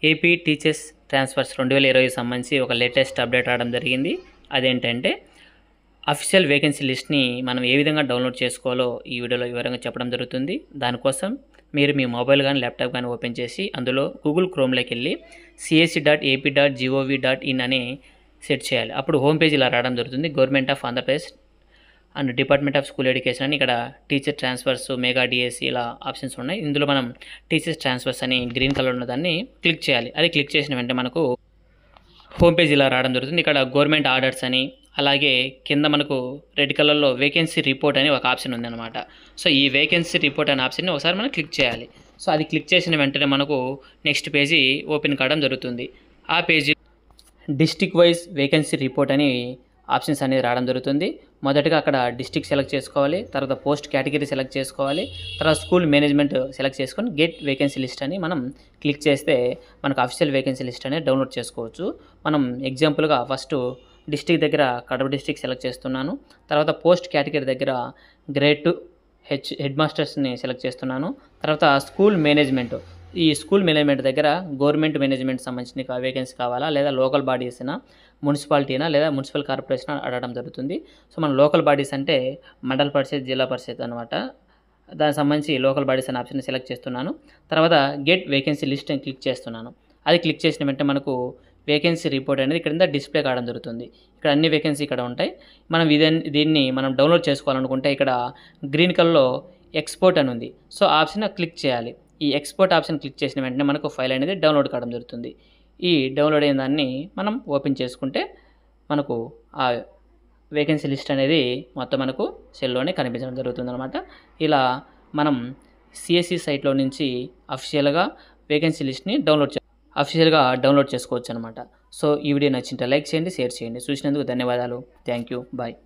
AP teachers transfers 2020 సంబంధించి ఒక latest update రావడం జరిగింది. అదేంటంటే అఫీషియల్ వేకెన్సీ లిస్ట్ని మనం ఏ విధంగా డౌన్లోడ్ చేసుకోవాలో ఈ వీడియోలో వివరంగా చెప్పడం జరుగుతుంది. దానికోసం మీరు మీ మొబైల్ కానీ ల్యాప్టాప్ కానీ ఓపెన్ చేసి అందులో గూగుల్ క్రోమ్లోకి వెళ్ళి csc.ap.gov.in అని సెట్ చేయాలి. అప్పుడు హోమ్ పేజ్ ఇలా రావడం జరుగుతుంది. Government of Andhra Pradesh and department of school education అని ఇక్కడ టీచర్ ట్రాన్స్ఫర్స్, మెగా డిఎస్సి ఇలా ఆప్షన్స్ ఉన్నాయి. ఇందులో మనం టీచర్స్ ట్రాన్స్ఫర్స్ అని గ్రీన్ కలర్ ఉన్న దాన్ని క్లిక్ చేయాలి. అది క్లిక్ చేసిన వెంటనే మనకు హోమ్ పేజ్ ఇలా రావడం జరుగుతుంది. ఇక్కడ గవర్నమెంట్ ఆర్డర్స్ అని, అలాగే కింద మనకు రెడ్ కలర్లో వేకెన్సీ రిపోర్ట్ అని ఒక ఆప్షన్ ఉందన్నమాట. సో ఈ వేకెన్సీ రిపోర్ట్ అనే ఆప్షన్ని ఒకసారి మనం క్లిక్ చేయాలి. సో అది క్లిక్ చేసిన వెంటనే మనకు నెక్స్ట్ పేజీ ఓపెన్ కావడం జరుగుతుంది. ఆ page district wise vacancy report అని ఆప్షన్స్ అనేది రావడం జరుగుతుంది. మొదటగా అక్కడ డిస్ట్రిక్ట్ సెలెక్ట్ చేసుకోవాలి, తర్వాత పోస్ట్ కేటగిరీ సెలెక్ట్ చేసుకోవాలి, తర్వాత స్కూల్ మేనేజ్మెంట్ సెలెక్ట్ చేసుకొని గెట్ వేకెన్సీ లిస్ట్ అని మనం క్లిక్ చేస్తే మనకు అఫీషియల్ వేకెన్సీ లిస్ట్ అనేది డౌన్లోడ్ చేసుకోవచ్చు. మనం ఎగ్జాంపుల్గా ఫస్ట్ డిస్ట్రిక్ట్ దగ్గర కడప డిస్ట్రిక్ట్ సెలెక్ట్ చేస్తున్నాను. తర్వాత పోస్ట్ కేటగిరీ దగ్గర గ్రేడ్ 2 హెడ్ మాస్టర్స్ని సెలెక్ట్ చేస్తున్నాను. తర్వాత స్కూల్ మేనేజ్మెంట్, ఈ స్కూల్ మేనేజ్మెంట్ దగ్గర గవర్నమెంట్ మేనేజ్మెంట్ సంబంధించిన వేకెన్సీ కావాలా, లేదా లోకల్ బాడీస్నా, మున్సిపాలిటీనా, లేదా మున్సిపల్ కార్పొరేషన్ అడగడం జరుగుతుంది. సో మన లోకల్ బాడీస్ అంటే మండల పరిషత్, జిల్లా పరిషత్ అనమాట. దానికి సంబంధించి లోకల్ బాడీస్ అనే ఆప్షన్ సెలెక్ట్ చేస్తున్నాను. తర్వాత గెట్ వేకెన్సీ లిస్ట్ అని క్లిక్ చేస్తున్నాను. అది క్లిక్ చేసిన వెంటనే మనకు వేకెన్సీ రిపోర్ట్ అనేది ఇక్కడ డిస్ప్లే కావడం జరుగుతుంది. ఇక్కడ అన్ని వేకెన్సీ ఇక్కడ ఉంటాయి. మనం దీన్ని మనం డౌన్లోడ్ చేసుకోవాలనుకుంటే ఇక్కడ గ్రీన్ కలర్లో ఎక్స్పోర్ట్ అని ఉంది. సో ఆప్షన్ క్లిక్ చేయాలి. ఈ ఎక్స్పోర్ట్ ఆప్షన్ క్లిక్ చేసిన వెంటనే మనకు ఫైల్ అనేది డౌన్లోడ్ కావడం జరుగుతుంది. ఈ డౌన్లోడ్ అయిన దాన్ని మనం ఓపెన్ చేసుకుంటే మనకు ఆ వేకెన్సీ లిస్ట్ అనేది మొత్తం మనకు సెల్లోనే కనిపించడం జరుగుతుంది అనమాట. ఇలా మనం సిఎస్సి సైట్లో నుంచి అఫీషియల్గా వేకెన్సీ లిస్ట్ని డౌన్లోడ్ చేసుకోవచ్చు అనమాట. సో ఈ వీడియో నచ్చింటే లైక్ చేయండి, షేర్ చేయండి. చూసినందుకు ధన్యవాదాలు. Thank you. బాయ్.